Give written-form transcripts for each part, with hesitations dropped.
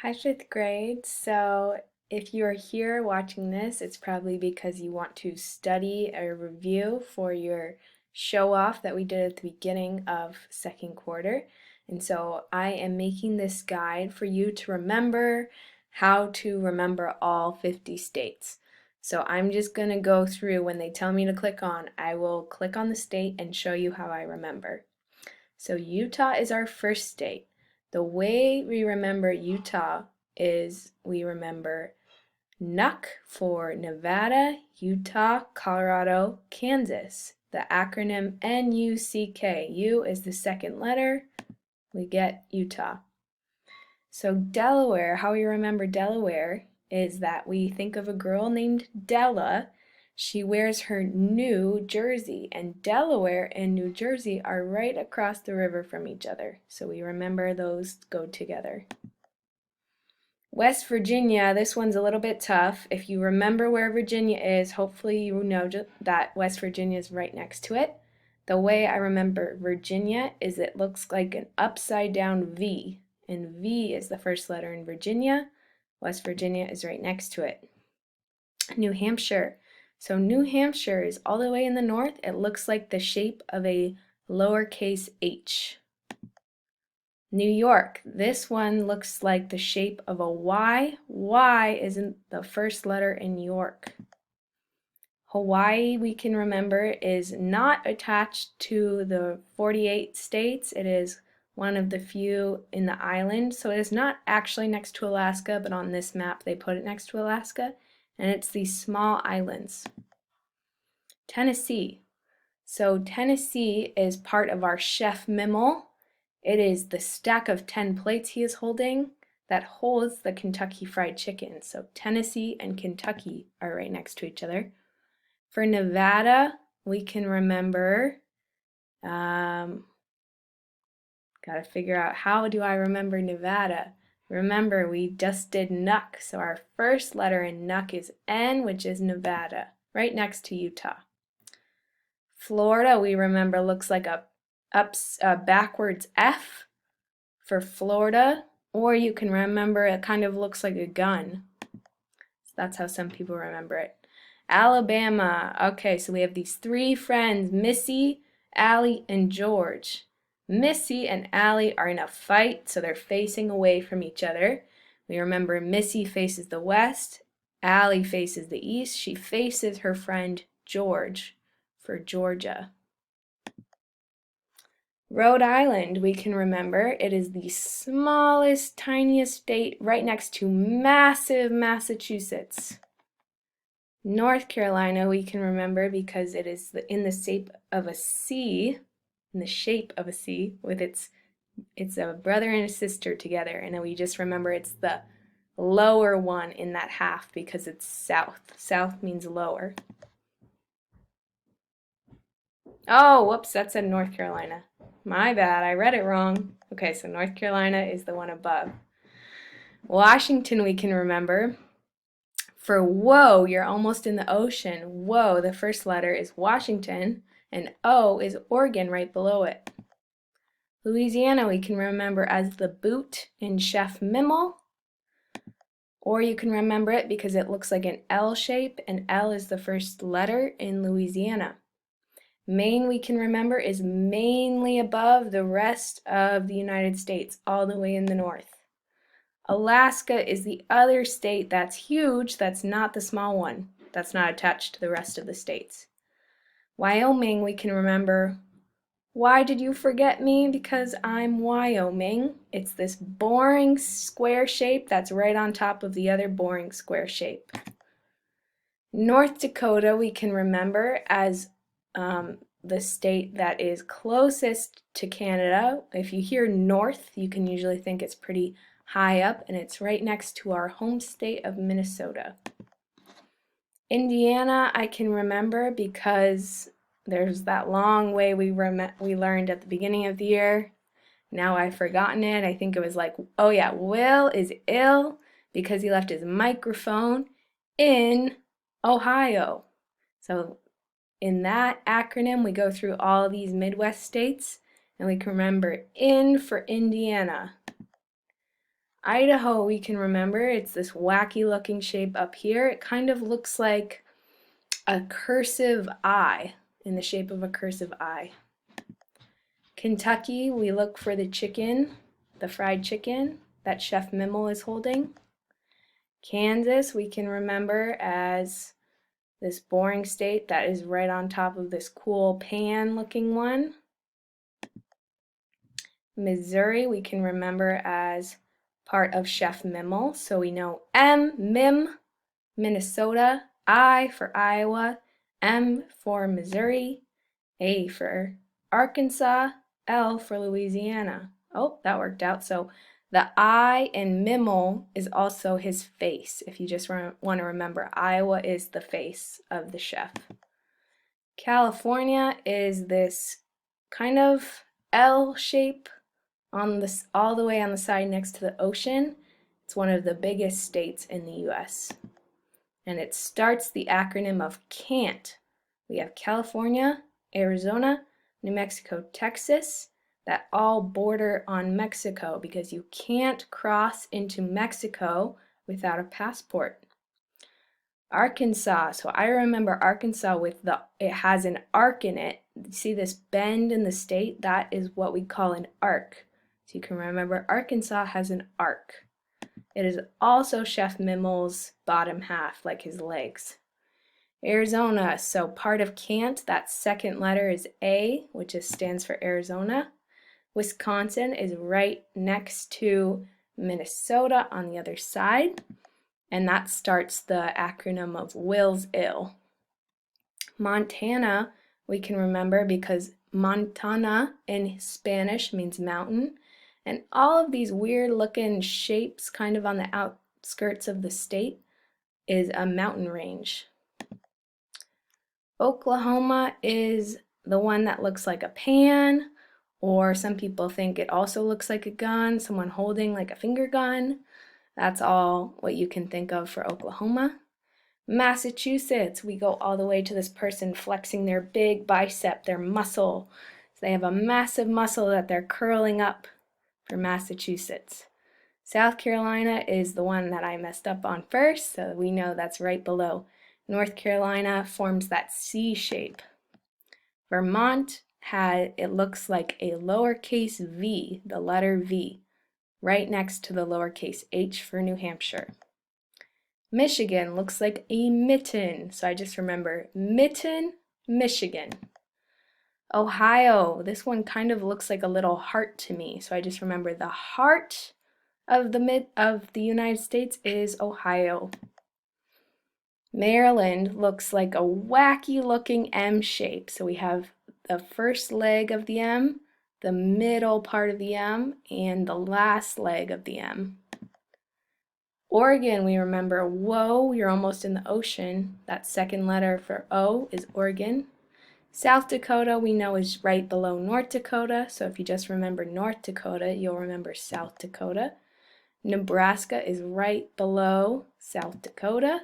Hi, fifth grade. So, if you are here watching this, it's probably because you want to study a review for your show off that we did at the beginning of second quarter. And so, I am making this guide for you to remember how to remember all 50 states. So, I'm just going to go through when they tell me to click on, I will click on the state and show you how I remember. So Utah is our first state. The way we remember Utah is we remember NUCK for Nevada, Utah, Colorado, Kansas. The acronym NUCK. U is the second letter. We get Utah. So Delaware, how we remember Delaware is that we think of a girl named Della. She wears her New Jersey, and Delaware and New Jersey are right across the river from each other. So we remember those go together. West Virginia, this one's a little bit tough. If you remember where Virginia is, hopefully you know that West Virginia is right next to it. The way I remember Virginia is it looks like an upside down V, and V is the first letter in Virginia. West Virginia is right next to it. New Hampshire. So New Hampshire is all the way in the north. It looks like the shape of a lowercase h. New York. This one looks like the shape of a Y. Y isn't the first letter in York. Hawaii, we can remember, is not attached to the 48 states. It is one of the few in the island. So it is not actually next to Alaska, but on this map they put it next to Alaska. And it's these small islands. Tennessee. So Tennessee is part of our Chef Mimmel. It is the stack of 10 plates he is holding that holds the Kentucky Fried Chicken. So Tennessee and Kentucky are right next to each other. For Nevada, we can remember, gotta figure out how do I remember Nevada. Remember, we just did NUCK, so our first letter in NUCK is N, which is Nevada, right next to Utah. Florida, we remember, looks like a backwards F for Florida, or you can remember it kind of looks like a gun. So that's how some people remember it. Alabama. Okay, so we have these three friends, Missy, Allie, and George. Missy and Allie are in a fight, so they're facing away from each other. We remember Missy faces the west, Allie faces the east. She faces her friend George for Georgia. Rhode Island, we can remember, it is the smallest, tiniest state right next to massive Massachusetts. North Carolina, we can remember because it is in the shape of a C, in the shape of a C, with it's a brother and a sister together, and then we just remember it's the lower one in that half because it's south. South means lower. Oh, whoops, that said North Carolina. My bad, I read it wrong. Okay, so North Carolina is the one above. Washington, we can remember. For whoa, you're almost in the ocean. Whoa, the first letter is Washington, and O is Oregon right below it. Louisiana, we can remember as the boot in Chef Mimmel, or you can remember it because it looks like an L shape, and L is the first letter in Louisiana. Maine, we can remember, is mainly above the rest of the United States, all the way in the north. Alaska is the other state that's huge, that's not the small one, that's not attached to the rest of the states. Wyoming, we can remember, why did you forget me? Because I'm Wyoming. It's this boring square shape that's right on top of the other boring square shape. North Dakota, we can remember as the state that is closest to Canada. If you hear north, you can usually think it's pretty high up, and it's right next to our home state of Minnesota. Indiana, I can remember because there's that long way we learned at the beginning of the year. Now I've forgotten it. I think it was like, oh yeah, Will is ill because he left his microphone in Ohio. So in that acronym, we go through all these Midwest states, and we can remember IN for Indiana. Idaho, we can remember, it's this wacky looking shape up here. It kind of looks like a cursive I, in the shape of a cursive I. Kentucky, we look for the chicken, the fried chicken that Chef Mimmel is holding. Kansas, we can remember as this boring state that is right on top of this cool pan looking one. Missouri, we can remember as part of Chef Mimmel, so we know M, Mim, Minnesota, I for Iowa, M for Missouri, A for Arkansas, L for Louisiana. Oh, that worked out. So the I in Mimmel is also his face. If you just want to remember, Iowa is the face of the chef. California is this kind of L shape on this all the way on the side next to the ocean. It's one of the biggest states in the US. And it starts the acronym of CAN't. We have California, Arizona, New Mexico, Texas, that all border on Mexico because you can't cross into Mexico without a passport. Arkansas, so I remember Arkansas with it has an arc in it. You see this bend in the state? That is what we call an arc. So you can remember Arkansas has an arc. It is also Chef Mimmel's bottom half, like his legs. Arizona, so part of CAN't, that second letter is A, which stands for Arizona. Wisconsin is right next to Minnesota on the other side, and that starts the acronym of Will's Ill. Montana, we can remember because Montana in Spanish means mountain, and all of these weird looking shapes kind of on the outskirts of the state is a mountain range. Oklahoma is the one that looks like a pan, or some people think it also looks like a gun, someone holding like a finger gun. That's all what you can think of for Oklahoma. Massachusetts, we go all the way to this person flexing their big bicep, their muscle. So they have a massive muscle that they're curling up for Massachusetts. South Carolina is the one that I messed up on first, so we know that's right below. North Carolina forms that C shape. Vermont it looks like a lowercase v, the letter V, right next to the lowercase h for New Hampshire. Michigan looks like a mitten, so I just remember Mitten, Michigan. Ohio, this one kind of looks like a little heart to me, so I just remember the heart of the United States is Ohio. Maryland looks like a wacky looking M shape, so we have the first leg of the M, the middle part of the M, and the last leg of the M. Oregon, we remember, whoa, you're almost in the ocean. That second letter for O is Oregon. South Dakota, we know, is right below North Dakota, so if you just remember North Dakota, you'll remember South Dakota. Nebraska is right below South Dakota.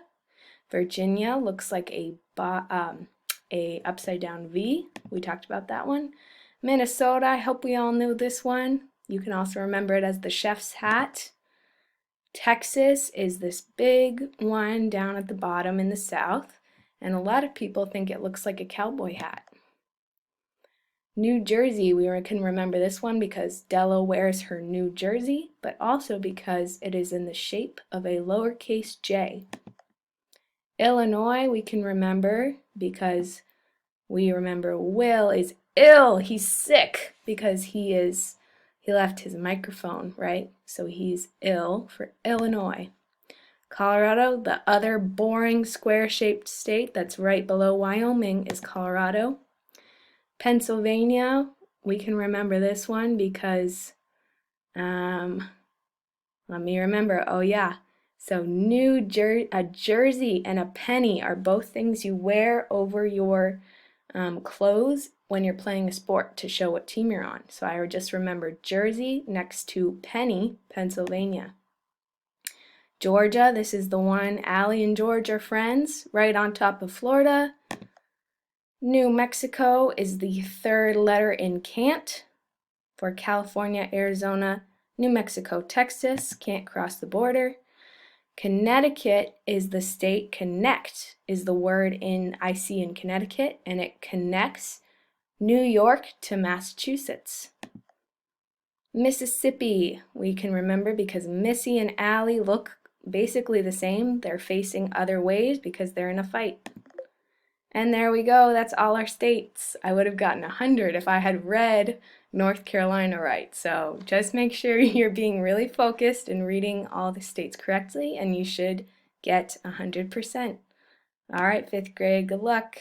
Virginia looks like a upside down V. We talked about that one. Minnesota, I hope we all knew this one. You can also remember it as the chef's hat. Texas is this big one down at the bottom in the south, and a lot of people think it looks like a cowboy hat. New Jersey, we can remember this one because Della wears her New Jersey, but also because it is in the shape of a lowercase j. Illinois, we can remember because we remember Will is ill, he's sick because he left his microphone, right? So he's ill for Illinois. Colorado, the other boring square-shaped state that's right below Wyoming, is Colorado. Pennsylvania, we can remember this one because, let me remember, oh yeah. So a jersey and a penny are both things you wear over your clothes when you're playing a sport to show what team you're on. So I would just remember jersey next to penny, Pennsylvania. Georgia, this is the one, Allie and George are friends, right on top of Florida. New Mexico is the third letter in CAN't for California, Arizona, New Mexico, Texas, can't cross the border. Connecticut is the state. Connect is the word I see in Connecticut, and it connects New York to Massachusetts. Mississippi, we can remember because Missy and Allie look basically the same. They're facing other ways because they're in a fight. And there we go, that's all our states. I would have gotten 100 if I had read North Carolina right. So just make sure you're being really focused and reading all the states correctly, and you should get 100%. All right, 5th grade, good luck.